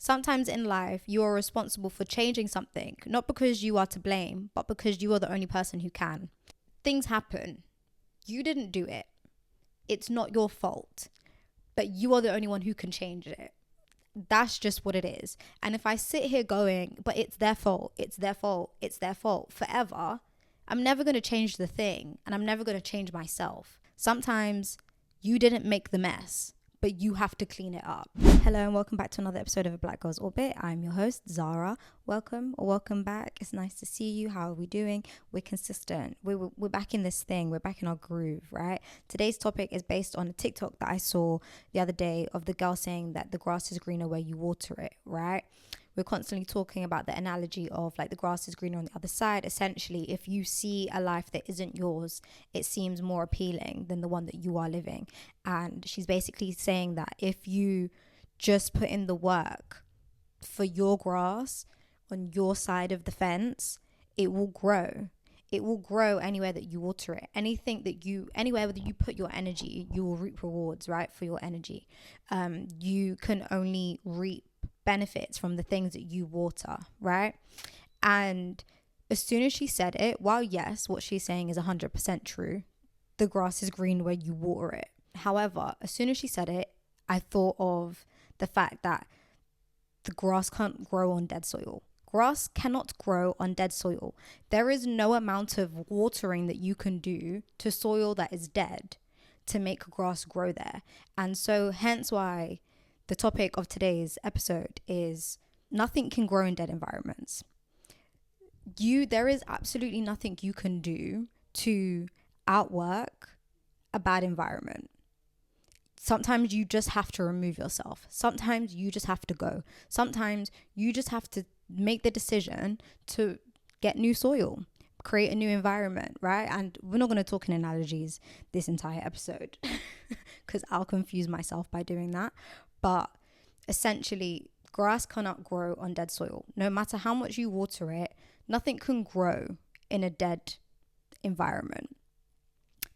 Sometimes in life, you are responsible for changing something, not because you are to blame, but because you are the only person who can. Things happen. You didn't do it. It's not your fault, but you are the only one who can change it. That's just what it is. And if I sit here going, but it's their fault, it's their fault, it's their fault forever, I'm never going to change the thing, and I'm never going to change myself. Sometimes you didn't make the mess, but you have to clean it up. Hello and welcome back to another episode of A Black Girl's Orbit. I'm your host, Zara. Welcome back. It's nice to see you. How are we doing? We're consistent. We're back in this thing. We're back in our groove, right? Today's topic is based on a TikTok that I saw the other day of the girl saying that the grass is greener where you water it, right? We're constantly talking about the analogy of like the grass is greener on the other side. Essentially, if you see a life that isn't yours, it seems more appealing than the one that you are living. And she's basically saying that if you just put in the work for your grass on your side of the fence, it will grow. It will grow anywhere that you water it. Anywhere that you put your energy, you will reap rewards, right? For your energy. You can only reap benefits from the things that you water, right? And as soon as she said it, while yes, what she's saying is 100% true, the grass is green where you water it. However, as soon as she said it, I thought of the fact that the grass can't grow on dead soil. Grass cannot grow on dead soil. There is no amount of watering that you can do to soil that is dead to make grass grow there. And so hence why the topic of today's episode is nothing can grow in dead environments. There is absolutely nothing you can do to outwork a bad environment. Sometimes you just have to remove yourself. Sometimes you just have to go. Sometimes you just have to make the decision to get new soil, create a new environment, right? And we're not going to talk in analogies this entire episode because I'll confuse myself by doing that. But essentially, grass cannot grow on dead soil. No matter how much you water it, nothing can grow in a dead environment.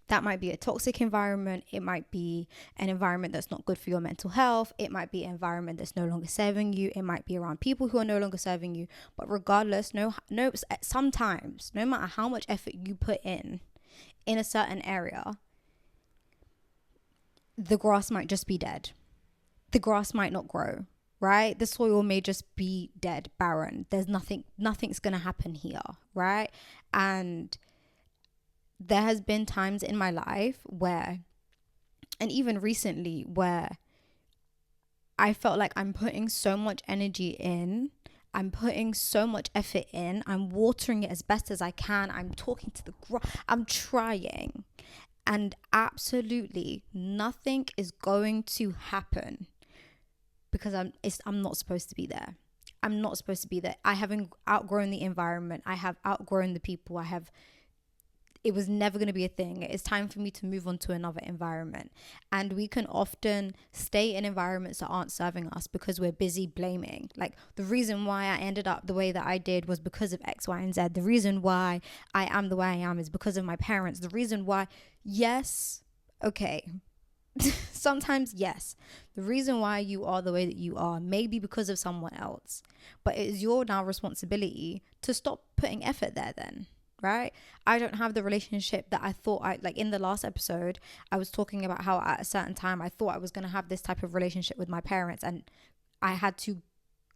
That might be a toxic environment. It might be an environment that's not good for your mental health. It might be an environment that's no longer serving you. It might be around people who are no longer serving you. But regardless, sometimes, no matter how much effort you put in a certain area, the grass might just be dead. The grass might not grow, right? The soil may just be dead, barren. There's nothing's going to happen here, right? And there has been times in my life where, and even recently, where I felt like I'm putting so much energy in, I'm putting so much effort in, I'm watering it as best as I can, I'm talking to the grass, I'm trying, and absolutely nothing is going to happen because I'm not supposed to be there. I'm not supposed to be there. I haven't outgrown the environment. I have outgrown the people. It was never going to be a thing. It's time for me to move on to another environment. And we can often stay in environments that aren't serving us because we're busy blaming. Like, the reason why I ended up the way that I did was because of X, Y, and Z. The reason why I am the way I am is because of my parents. The reason why, yes, okay. Sometimes, yes, the reason why you are the way that you are may be because of someone else, but it is your now responsibility to stop putting effort there then, right? I don't have the relationship that I thought in the last episode, I was talking about how at a certain time I thought I was going to have this type of relationship with my parents, and I had to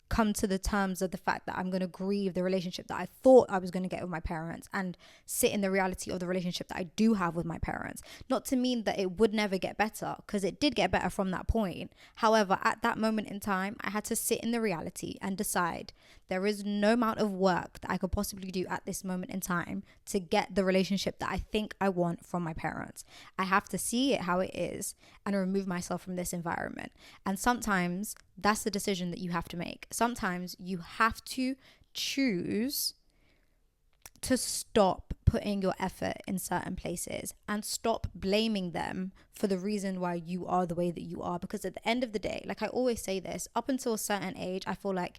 come to the terms of the fact that I'm going to grieve the relationship that I thought I was going to get with my parents and sit in the reality of the relationship that I do have with my parents. Not to mean that it would never get better, because it did get better from that point. However, at that moment in time, I had to sit in the reality and decide there is no amount of work that I could possibly do at this moment in time to get the relationship that I think I want from my parents. I have to see it how it is and remove myself from this environment. And sometimes that's the decision that you have to make. Sometimes you have to choose to stop putting your effort in certain places and stop blaming them for the reason why you are the way that you are. Because at the end of the day, like I always say this, up until a certain age, I feel like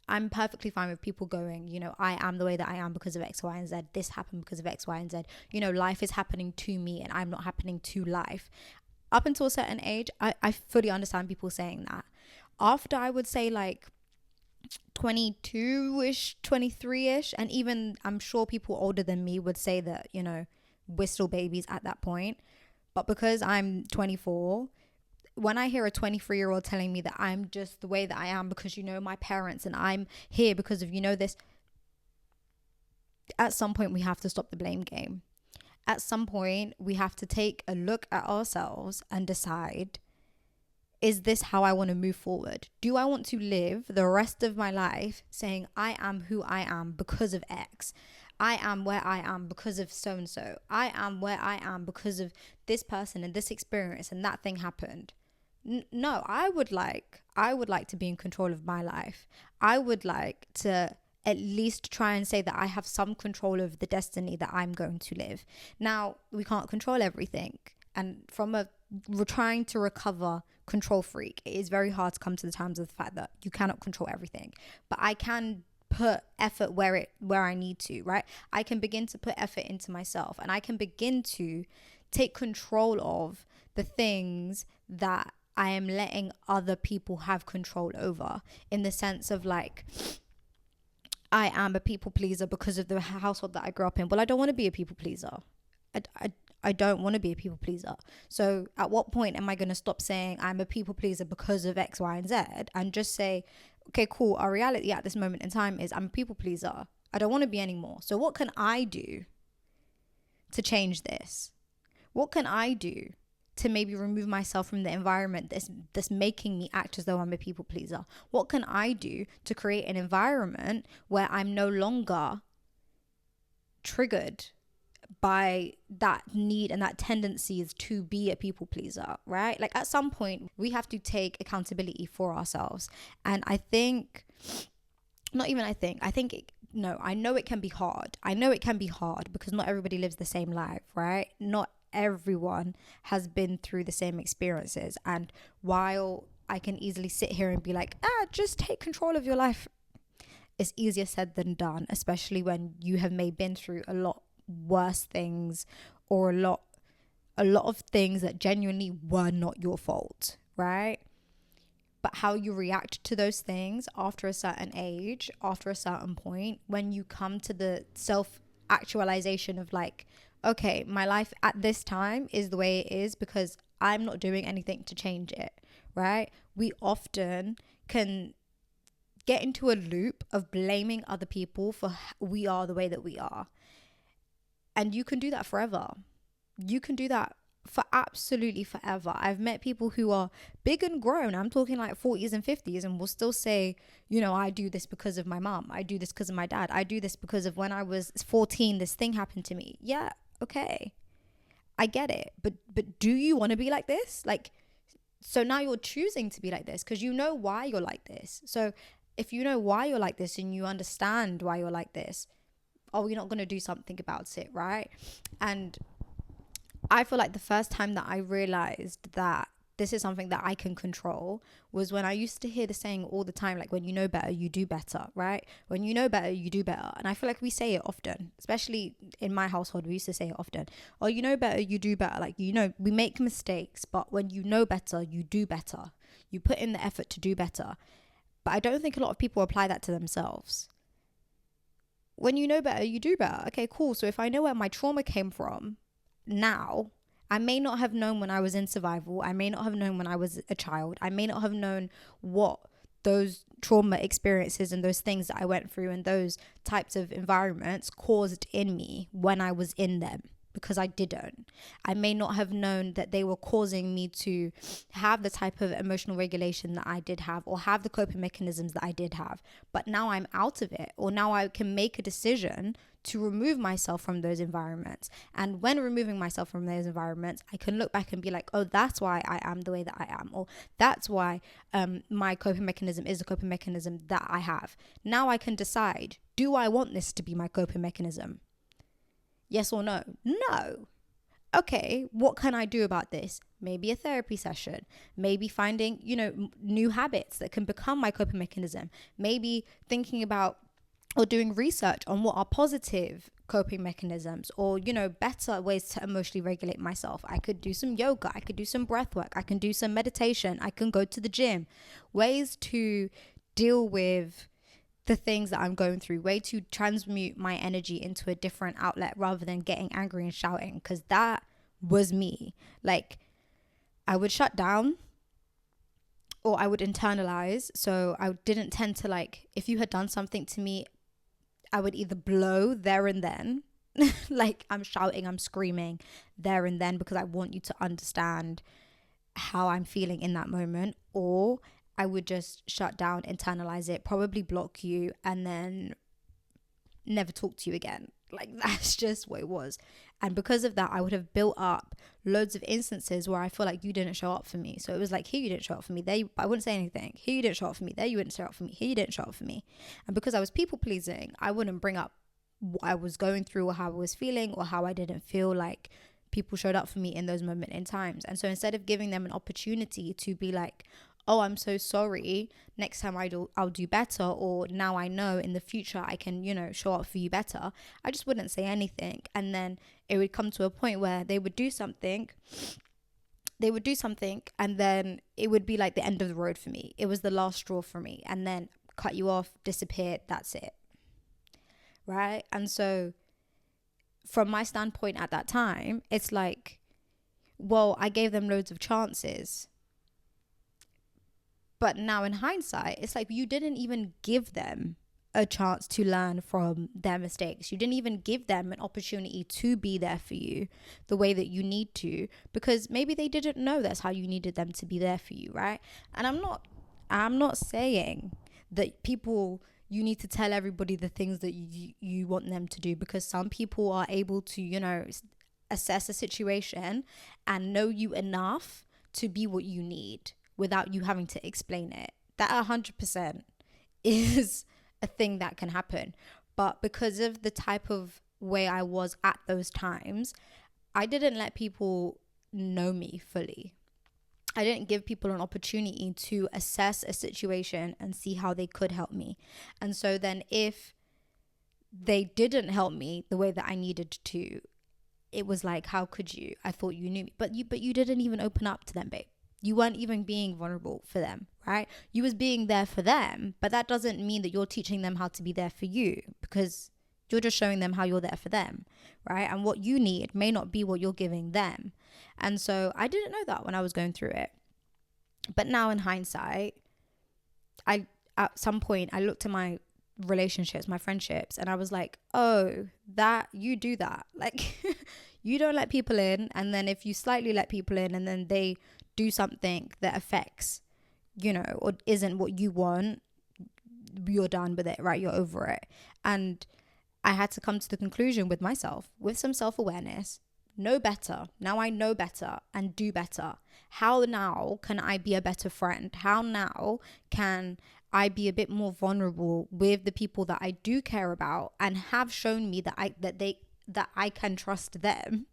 I'm perfectly fine with people going, I am the way that I am because of X, Y, and Z. This happened because of X, Y, and Z. Life is happening to me and I'm not happening to life. Up until a certain age, I fully understand people saying that. After I would say like 22-ish, 23-ish, and even I'm sure people older than me would say that, you know, we're still babies at that point. But because I'm 24, when I hear a 23-year-old telling me that I'm just the way that I am because, you know, my parents, and I'm here because of, you know, this, at some point we have to stop the blame game. At some point we have to take a look at ourselves and decide, is this how I want to move forward? Do I want to live the rest of my life saying I am who I am because of X? I am where I am because of so and so. I am where I am because of this person and this experience and that thing happened. No, I would like to be in control of my life. I would like to at least try and say that I have some control of the destiny that I'm going to live. Now, we can't control everything. And we're trying to recover control freak, it is very hard to come to the terms of the fact that you cannot control everything. But I can put effort where I need to, right? I can begin to put effort into myself, and I can begin to take control of the things that I am letting other people have control over, in the sense of like, I am a people pleaser because of the household that I grew up in. Well, I don't want to be a people pleaser. I don't want to be a people pleaser. So at what point am I going to stop saying I'm a people pleaser because of X, Y, and Z, and just say, okay, cool, our reality at this moment in time is I'm a people pleaser. I don't want to be anymore. So what can I do to change this? What can I do to maybe remove myself from the environment that's making me act as though I'm a people pleaser? What can I do to create an environment where I'm no longer triggered by that need and that tendency is to be a people pleaser, right? Like at some point we have to take accountability for ourselves. And I know it can be hard. I know it can be hard because not everybody lives the same life, right? Not everyone has been through the same experiences. And while I can easily sit here and be like, just take control of your life, it's easier said than done, especially when you have maybe been through a lot worse things, or a lot of things that genuinely were not your fault, right? But how you react to those things after a certain age, after a certain point, when you come to the self-actualization of like, okay, my life at this time is the way it is because I'm not doing anything to change it, right? We often can get into a loop of blaming other people for we are the way that we are. And you can do that forever. You can do that for absolutely forever. I've met people who are big and grown. I'm talking like 40s and 50s, and will still say, you know, I do this because of my mom. I do this because of my dad. I do this because of when I was 14, this thing happened to me. Yeah, okay. I get it. But do you want to be like this? Like, so now you're choosing to be like this because you know why you're like this. So if you know why you're like this and you understand why you're like this, are we not going to do something about it, right? And I feel like the first time that I realized that this is something that I can control was when I used to hear the saying all the time, like, when you know better, you do better, right? When you know better, you do better. And I feel like we say it often, especially in my household, we used to say it often. Oh, you know better, you do better. Like, you know, we make mistakes, but when you know better, you do better. You put in the effort to do better. But I don't think a lot of people apply that to themselves. When you know better, you do better. Okay, cool. So if I know where my trauma came from now, I may not have known when I was in survival. I may not have known when I was a child. I may not have known what those trauma experiences and those things that I went through and those types of environments caused in me when I was in them, because I didn't. I may not have known that they were causing me to have the type of emotional regulation that I did have, or have the coping mechanisms that I did have. But now I'm out of it, or now I can make a decision to remove myself from those environments. And when removing myself from those environments, I can look back and be like, oh, that's why I am the way that I am, or that's why my coping mechanism is the coping mechanism that I have. Now I can decide, do I want this to be my coping mechanism? Yes or no? No. Okay, what can I do about this? Maybe a therapy session. Maybe finding, new habits that can become my coping mechanism. Maybe thinking about or doing research on what are positive coping mechanisms, or, better ways to emotionally regulate myself. I could do some yoga. I could do some breath work. I can do some meditation. I can go to the gym. Ways to deal with the things that I'm going through, way to transmute my energy into a different outlet rather than getting angry and shouting, because that was me. Like, I would shut down or I would internalize. So I didn't tend to, like, if you had done something to me, I would either blow there and then, like I'm shouting, I'm screaming there and then because I want you to understand how I'm feeling in that moment, or I would just shut down, internalize it, probably block you, and then never talk to you again. Like, that's just what it was. And because of that, I would have built up loads of instances where I feel like you didn't show up for me. So it was like, here you didn't show up for me, there I wouldn't say anything. Here you didn't show up for me, there you wouldn't show up for me, here you didn't show up for me. And because I was people pleasing, I wouldn't bring up what I was going through or how I was feeling or how I didn't feel like people showed up for me in those moments in times. And so instead of giving them an opportunity to be like, oh, I'm so sorry, next time I'll do better, or now I know in the future I can, show up for you better, I just wouldn't say anything. And then it would come to a point where they would do something and then it would be like the end of the road for me. It was the last straw for me, and then cut you off, disappeared, that's it. Right? And so from my standpoint at that time, it's like, well, I gave them loads of chances. But now in hindsight, it's like you didn't even give them a chance to learn from their mistakes. You didn't even give them an opportunity to be there for you the way that you need to, because maybe they didn't know that's how you needed them to be there for you, right? And I'm not saying that you need to tell everybody the things that you want them to do, because some people are able to, assess a situation and know you enough to be what you need without you having to explain it. That 100% is a thing that can happen. But because of the type of way I was at those times, I didn't let people know me fully. I didn't give people an opportunity to assess a situation and see how they could help me. And so then if they didn't help me the way that I needed to, it was like, how could you? I thought you knew me. But you didn't even open up to them, babe. You weren't even being vulnerable for them, right? You was being there for them, but that doesn't mean that you're teaching them how to be there for you, because you're just showing them how you're there for them, right? And what you need may not be what you're giving them. And so I didn't know that when I was going through it. But now in hindsight, at some point I looked at my relationships, my friendships, and I was like, oh, that you do that. Like, you don't let people in, and then if you slightly let people in and then they do something that affects, or isn't what you want, you're done with it, right? You're over it. And I had to come to the conclusion with myself, with some self-awareness, know better. Now I know better and do better. How now can I be a better friend? How now can I be a bit more vulnerable with the people that I do care about and have shown me that I can trust them,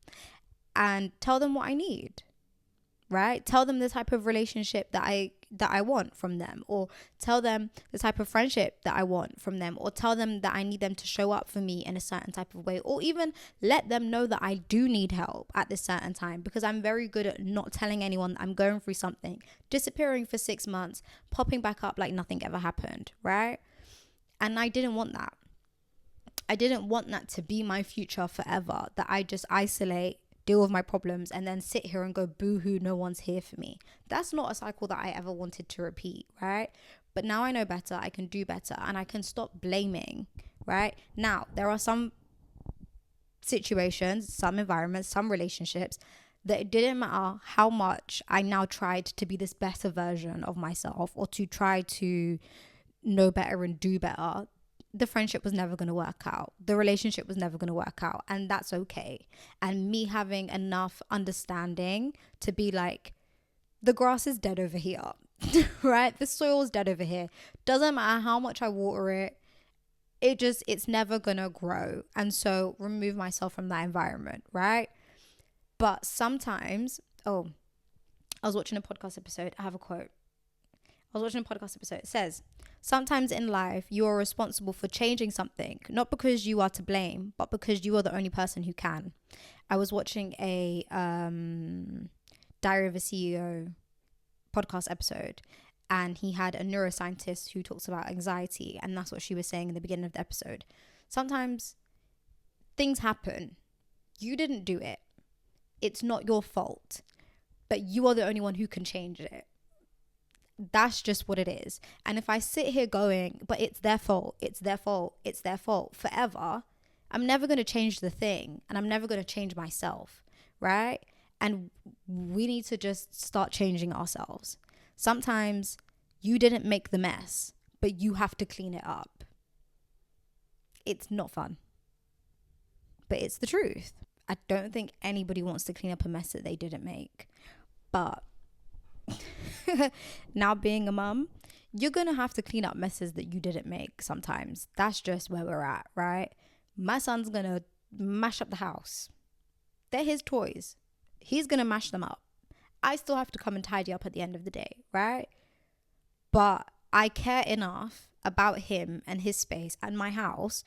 and tell them what I need, right? Tell them the type of relationship that I want from them, or tell them the type of friendship that I want from them, or tell them that I need them to show up for me in a certain type of way, or even let them know that I do need help at this certain time, because I'm very good at not telling anyone that I'm going through something, disappearing for 6 months, popping back up like nothing ever happened, right? And I didn't want that. I didn't want that to be my future forever, that I just isolate, deal with my problems, and then sit here and go boo-hoo, no one's here for me. That's not a cycle that I ever wanted to repeat, right? But now I know better, I can do better, and I can stop blaming, right? Now, there are some situations, some environments, some relationships that it didn't matter how much I now tried to be this better version of myself, or to try to know better and do better. The friendship was never going to work out. The relationship was never going to work out. And that's okay. And me having enough understanding to be like, the grass is dead over here, right? The soil is dead over here. Doesn't matter how much I water it. It's never going to grow. And so remove myself from that environment, right? But sometimes, I was watching a podcast episode. I have a quote. It says, sometimes in life, you are responsible for changing something, not because you are to blame, but because you are the only person who can. I was watching a Diary of a CEO podcast episode, and he had a neuroscientist who talks about anxiety, and that's what she was saying in the beginning of the episode. Sometimes things happen. You didn't do it. It's not your fault, but you are the only one who can change it. That's just what it is. And if I sit here going, but it's their fault, it's their fault, it's their fault forever, I'm never going to change the thing, and I'm never going to change myself, right? And we need to just start changing ourselves. Sometimes you didn't make the mess, but you have to clean it up. It's not fun, but it's the truth. I don't think anybody wants to clean up a mess that they didn't make. But now being a mum, you're going to have to clean up messes that you didn't make sometimes. That's just where we're at, right? My son's going to mash up the house. They're his toys. He's going to mash them up. I still have to come and tidy up at the end of the day, right? But I care enough about him and his space and my house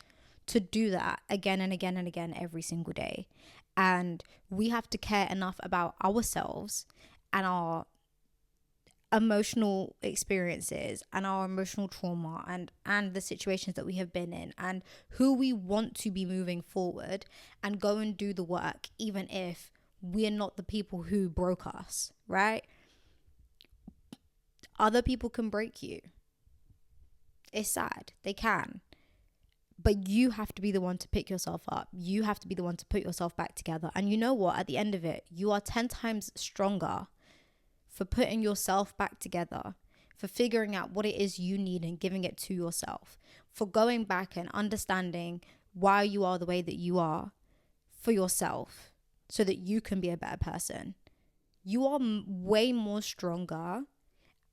to do that again and again and again every single day. And we have to care enough about ourselves and our emotional experiences and our emotional trauma and the situations that we have been in and who we want to be moving forward, and go and do the work even if we're not the people who broke us, right? Other people can break you. It's sad. They can. But you have to be the one to pick yourself up. You have to be the one to put yourself back together. And you know what? At the end of it, you are 10 times stronger for putting yourself back together, for figuring out what it is you need and giving it to yourself, for going back and understanding why you are the way that you are for yourself so that you can be a better person. You are way more stronger,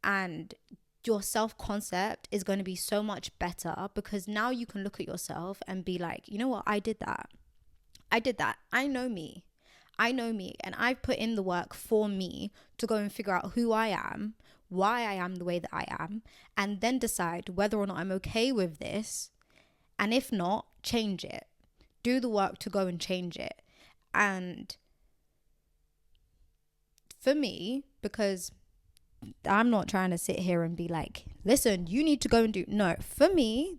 and your self-concept is going to be so much better because now you can look at yourself and be like, you know what? I did that. I know me. And I've put in the work for me to go and figure out who I am, why I am the way that I am, and then decide whether or not I'm okay with this. And if not, change it. Do the work to go and change it. And for me, because I'm not trying to sit here and be like, listen, you need to go and do. No, for me,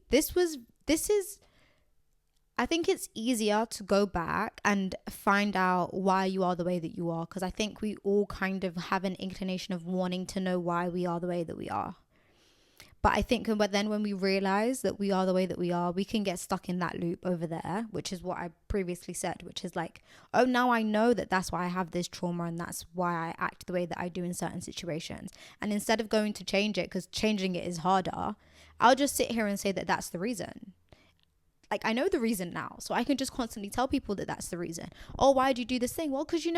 I think it's easier to go back and find out why you are the way that you are, because I think we all kind of have an inclination of wanting to know why we are the way that we are. But I think when we realize that we are the way that we are, we can get stuck in that loop over there, which is what I previously said, which is like, oh, now I know that that's why I have this trauma and that's why I act the way that I do in certain situations. And instead of going to change it, because changing it is harder, I'll just sit here and say that that's the reason. Like, I know the reason now, so I can just constantly tell people that that's the reason. Oh, why did you do this thing? Well, because, when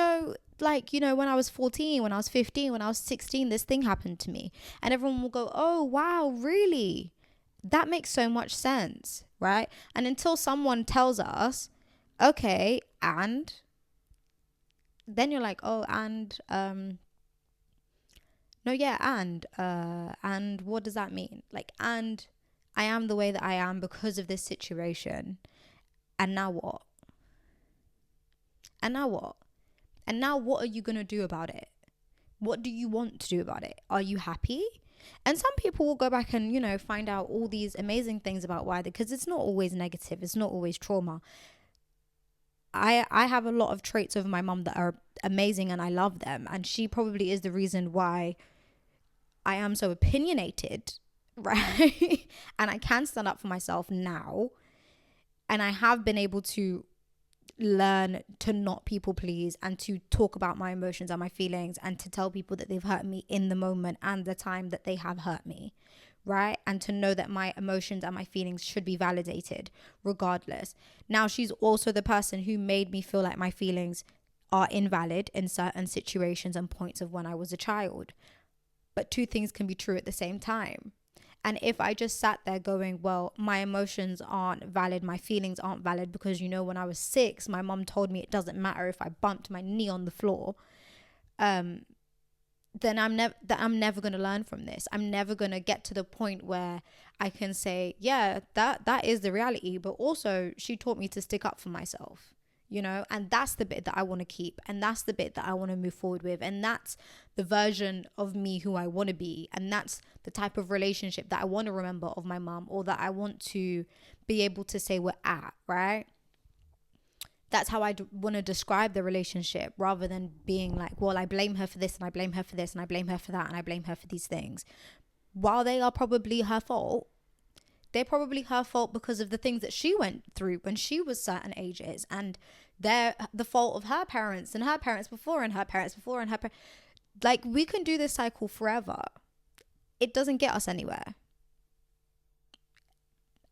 I was 14, when I was 15, when I was 16, this thing happened to me. And everyone will go, oh, wow, really? That makes so much sense, right? And until someone tells us, okay, and then you're like, oh, and, no, yeah, and what does that mean? Like, and I am the way that I am because of this situation. And now what? And now what are you going to do about it? What do you want to do about it? Are you happy? And some people will go back and, find out all these amazing things about why, because it's not always negative. It's not always trauma. I have a lot of traits of my mum that are amazing and I love them. And she probably is the reason why I am so opinionated, right? And I can stand up for myself now. And I have been able to learn to not people please and to talk about my emotions and my feelings and to tell people that they've hurt me in the moment and the time that they have hurt me, right? And to know that my emotions and my feelings should be validated regardless. Now, she's also the person who made me feel like my feelings are invalid in certain situations and points of when I was a child. But two things can be true at the same time. And if I just sat there going, well, my emotions aren't valid, my feelings aren't valid because, when I was 6, my mum told me it doesn't matter if I bumped my knee on the floor, then I'm never going to learn from this. I'm never going to get to the point where I can say, yeah, that is the reality. But also she taught me to stick up for myself. and that's the bit that I want to keep, and that's the bit that I want to move forward with, and that's the version of me who I want to be, and that's the type of relationship that I want to remember of my mom, or that I want to be able to say we're at, right? That's how I want to describe the relationship, rather than being like, well, I blame her for this, and I blame her for this, and I blame her for that, and I blame her for these things. While they are probably her fault, they're probably her fault because of the things that she went through when she was certain ages, and they're the fault of her parents and her parents before and her parents before and like, we can do this cycle forever. It doesn't get us anywhere.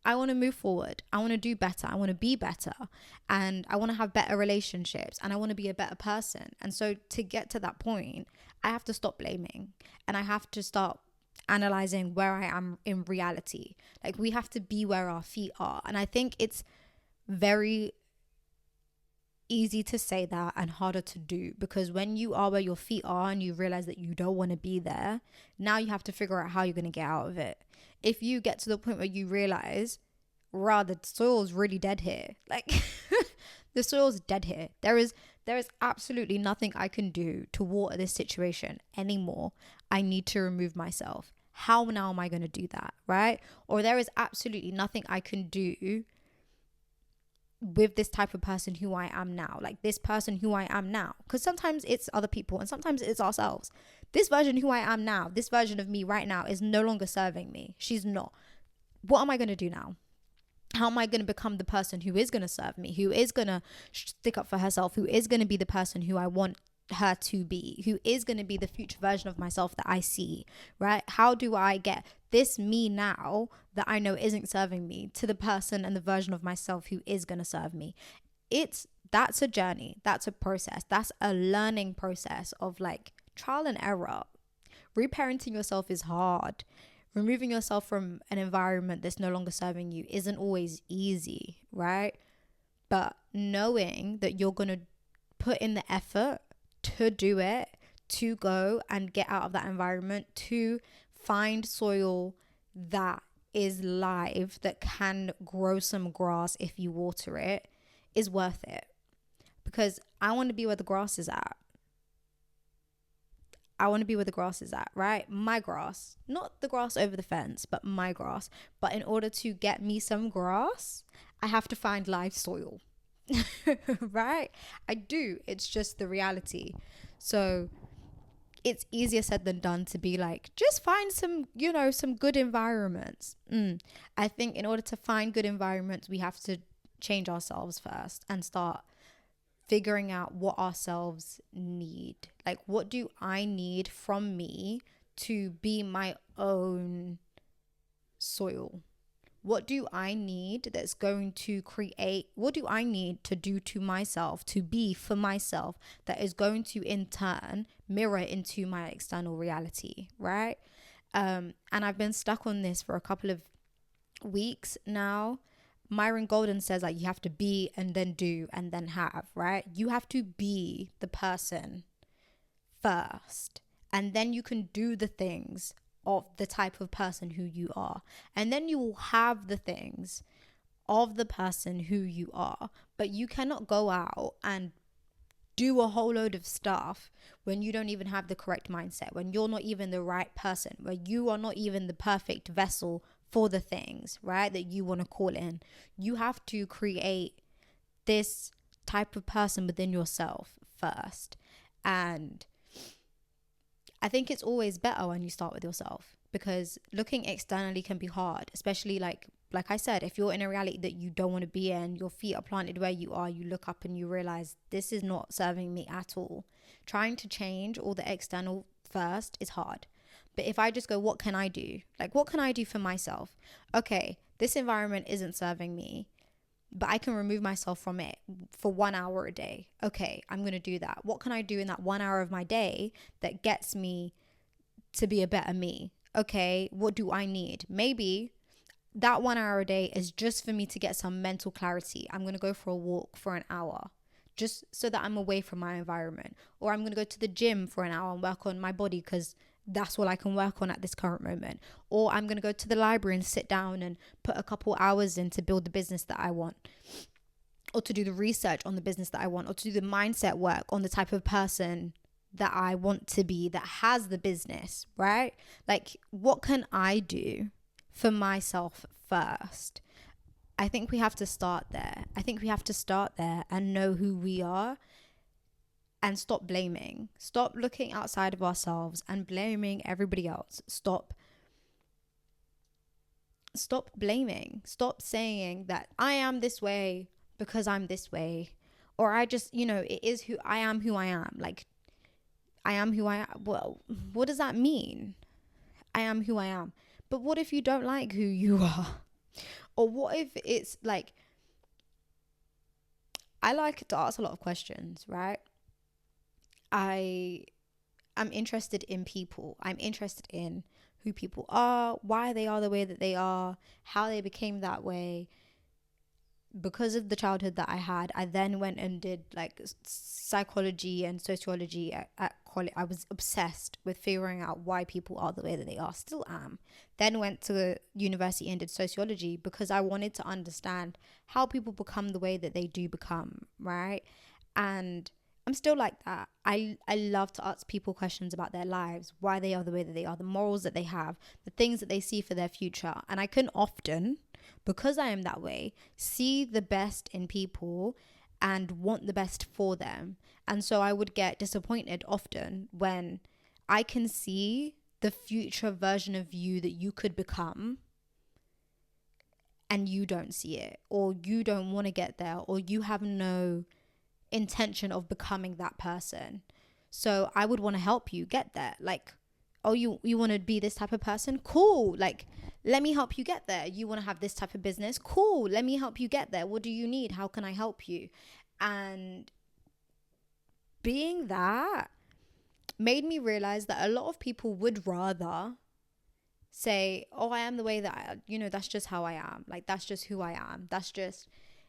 I want to move forward. I want to do better. I want to be better, and I want to have better relationships, and I want to be a better person. And so to get to that point, I have to stop blaming, and I have to start analyzing where I am in reality. Like, we have to be where our feet are. And I think it's very easy to say that and harder to do, because when you are where your feet are and you realize that you don't want to be there, now you have to figure out how you're going to get out of it. If you get to the point where you realize, the soil's really dead here, like the soil's dead here, there is absolutely nothing I can do to water this situation anymore, I need to remove myself. How now am I going to do that, right? Or there is absolutely nothing I can do with this type of person who I am now, like this person who I am now, because sometimes it's other people and sometimes it's ourselves. This version who I am now, this version of me right now, is no longer serving me. She's not. What am I going to do now? How am I going to become the person who is going to serve me, who is going to stick up for herself, who is going to be the person who I want her to be, who is going to be the future version of myself that I see, right? How do I get this me now that I know isn't serving me to the person and the version of myself who is going to serve me? That's a journey. That's a process. That's a learning process of like trial and error. Reparenting yourself is hard. Removing yourself from an environment that's no longer serving you isn't always easy, right? But knowing that you're going to put in the effort to do it, to go and get out of that environment, to find soil that is live, that can grow some grass if you water it, is worth it. Because I want to be where the grass is at. I want to be where the grass is at, right? My grass, not the grass over the fence, but my grass. But in order to get me some grass, I have to find live soil, right? I do. It's just the reality. So it's easier said than done to be like, just find some, some good environments. I think in order to find good environments, we have to change ourselves first and start figuring out what ourselves need. Like, what do I need from me to be my own soil? What do I need that's going to create, what do I need to do to myself, to be for myself, that is going to in turn mirror into my external reality, right? And I've been stuck on this for a couple of weeks now. Myron Golden says like you have to be and then do and then have, right? You have to be the person first, and then you can do the things of the type of person who you are, and then you will have the things of the person who you are. But you cannot go out and do a whole load of stuff when you don't even have the correct mindset, when you're not even the right person, when you are not even the perfect vessel for the things, right, that you want to call in. You have to create this type of person within yourself first. And I think it's always better when you start with yourself, because looking externally can be hard, especially like I said, if you're in a reality that you don't want to be in, your feet are planted where you are, you look up and you realize this is not serving me at all. Trying to change all the external first is hard. But if I just go, what can I do? Like, what can I do for myself? Okay, this environment isn't serving me, but I can remove myself from it for 1 hour a day. Okay, I'm going to do that. What can I do in that 1 hour of my day that gets me to be a better me? Okay, what do I need? Maybe that 1 hour a day is just for me to get some mental clarity. I'm going to go for a walk for an hour, just so that I'm away from my environment. Or I'm going to go to the gym for an hour and work on my body, because that's all I can work on at this current moment. Or I'm going to go to the library and sit down and put a couple hours in to build the business that I want. or to do the research on the business that I want, or to do the mindset work on the type of person that I want to be that has the business, right? Like, what can I do for myself first? I think we have to start there. I think we have to start there and know who we are and stop blaming. Stop looking outside of ourselves and blaming everybody else. Stop blaming. Stop saying that I am this way because I'm this way, or I just, it is who I am, like I am who I am. Well, what does that mean? I am who I am. But what if you don't like who you are? Or what if it's like, I like to ask a lot of questions, right? I'm interested in people. I'm interested in who people are, why they are the way that they are, how they became that way. Because of the childhood that I had, I then went and did like psychology and sociology at college. I was obsessed with figuring out why people are the way that they are. Still am. Then went to university and did sociology because I wanted to understand how people become the way that they do become, right? And I'm still like that. I love to ask people questions about their lives, why they are the way that they are, the morals that they have, the things that they see for their future. And I can often, because I am that way, see the best in people and want the best for them. And so I would get disappointed often when I can see the future version of you that you could become and you don't see it, or you don't want to get there, or you have no intention of becoming that person. So I would want to help you get there. Like, oh, you want to be this type of person? Cool. Like, let me help you get there. You want to have this type of business? Cool. Let me help you get there. What do you need? How can I help you? And being that made me realize that a lot of people would rather say, oh, I am the way that that's just how I am. Like, that's just who I am.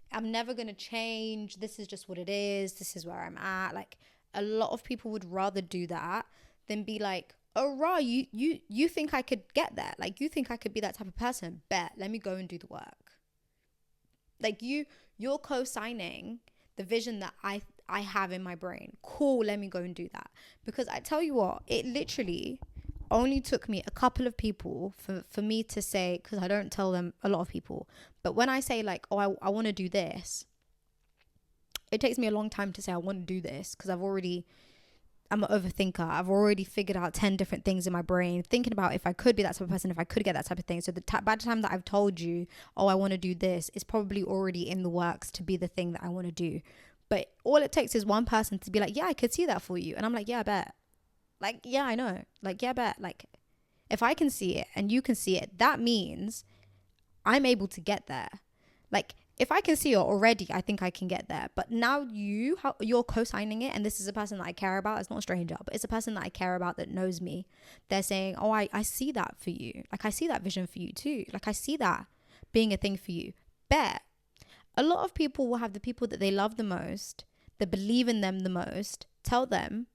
I'm never going to change. This is just what it is. This is where I'm at. Like, a lot of people would rather do that than be like, oh, rah, you think I could get there? Like, you think I could be that type of person? Bet. Let me go and do the work. Like, you're co-signing the vision that I have in my brain. Cool, let me go and do that. Because I tell you what, it literally only took me a couple of people for me to say, because I don't tell them a lot of people, but when I say like, oh, I want to do this, it takes me a long time to say I want to do this, because I'm an overthinker. I've already figured out 10 different things in my brain, thinking about if I could be that type of person, if I could get that type of thing. So by the time that I've told you, oh, I want to do this, it's probably already in the works to be the thing that I want to do. But all it takes is one person to be like, yeah, I could see that for you. And I'm like, yeah, I bet. Like, yeah, I know. Like, yeah, I bet. Like, if I can see it and you can see it, that means I'm able to get there. Like, if I can see it already, I think I can get there. But now you're co-signing it, and this is a person that I care about. It's not a stranger, but it's a person that I care about that knows me. They're saying, oh, I see that for you. Like, I see that vision for you too. Like, I see that being a thing for you. Bet. A lot of people will have the people that they love the most, that believe in them the most, tell them,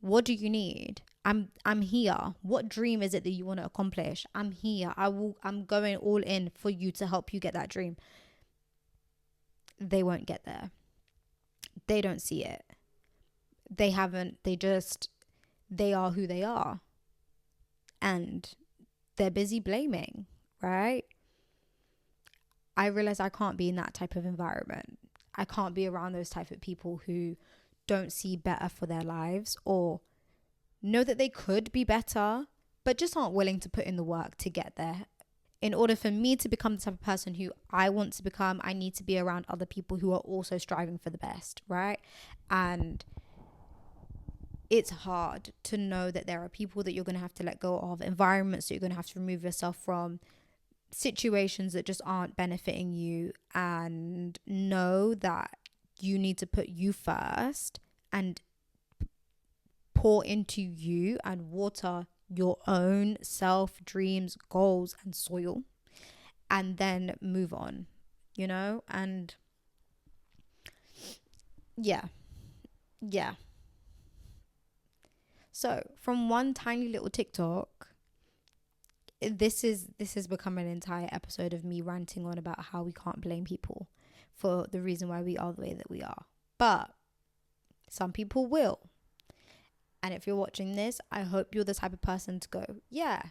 what do you need? I'm here. What dream is it that you want to accomplish? I'm here. I'm going all in for you to help you get that dream. They won't get there. They don't see it. They haven't. They are who they are. And they're busy blaming, right? I realize I can't be in that type of environment. I can't be around those type of people who don't see better for their lives, or know that they could be better, but just aren't willing to put in the work to get there. In order for me to become the type of person who I want to become, I need to be around other people who are also striving for the best, right? And it's hard to know that there are people that you're going to have to let go of, environments that you're going to have to remove yourself from, situations that just aren't benefiting you, and know that you need to put you first and pour into you and water your own self, dreams, goals, and soil, and then move on, and yeah. So from one tiny little TikTok, this has become an entire episode of me ranting on about how we can't blame people for the reason why we are the way that we are. But some people will. And if you're watching this, I hope you're the type of person to go, yeah,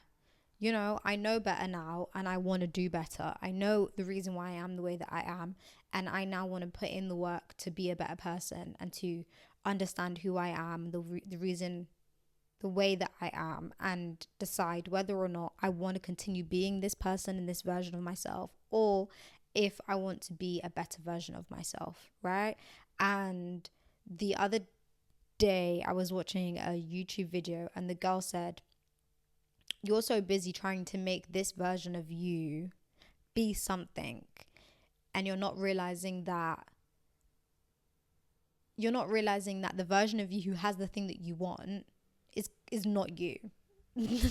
you know, I know better now and I want to do better. I know the reason why I am the way that I am. And I now want to put in the work to be a better person and to understand who I am, the reason, the way that I am, and decide whether or not I want to continue being this person and this version of myself, or if I want to be a better version of myself, right? And the other day I was watching a YouTube video and the girl said, you're so busy trying to make this version of you be something, and you're not realizing that the version of you who has the thing that you want is not you.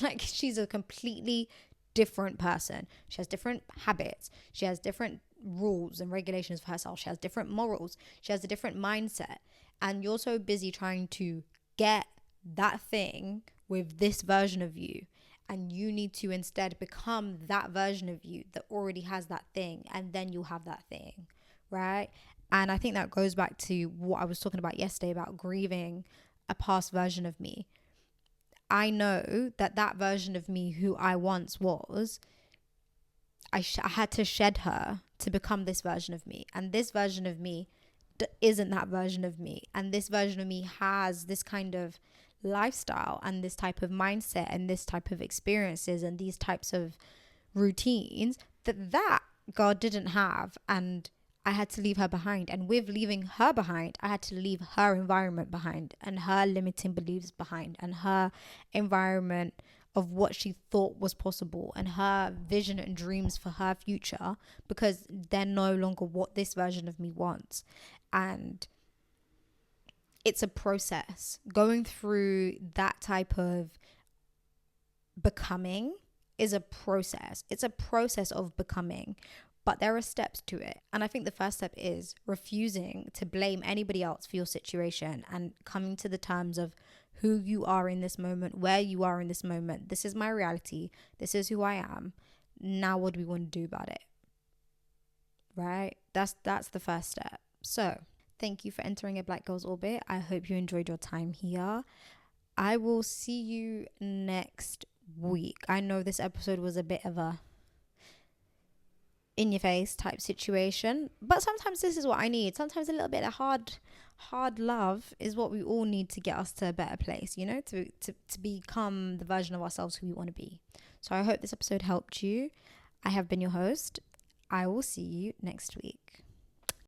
Like, she's a completely different person. She has different habits. She has different rules and regulations for herself. She has different morals. She has a different mindset. And you're so busy trying to get that thing with this version of you. And you need to instead become that version of you that already has that thing. And then you'll have that thing, right? And I think that goes back to what I was talking about yesterday about grieving a past version of me. I know that version of me who I once was, I had to shed her to become this version of me. And this version of me isn't that version of me. And this version of me has this kind of lifestyle and this type of mindset and this type of experiences and these types of routines that God didn't have. And I had to leave her behind. And with leaving her behind, I had to leave her environment behind and her limiting beliefs behind and her environment of what she thought was possible and her vision and dreams for her future, because they're no longer what this version of me wants. And it's a process. Going through that type of becoming is a process. It's a process of becoming. But there are steps to it. And I think the first step is refusing to blame anybody else for your situation and coming to the terms of who you are in this moment, where you are in this moment. This is my reality. This is who I am. Now what do we want to do about it? Right? That's the first step. So thank you for entering a Black Girl's Orbit. I hope you enjoyed your time here. I will see you next week. I know this episode was a bit of a in your face type situation, but sometimes this is what I need. Sometimes a little bit of hard love is what we all need to get us to a better place, you know, to become the version of ourselves who we want to be. So I hope this episode helped you. I have been your host. I will see you next week.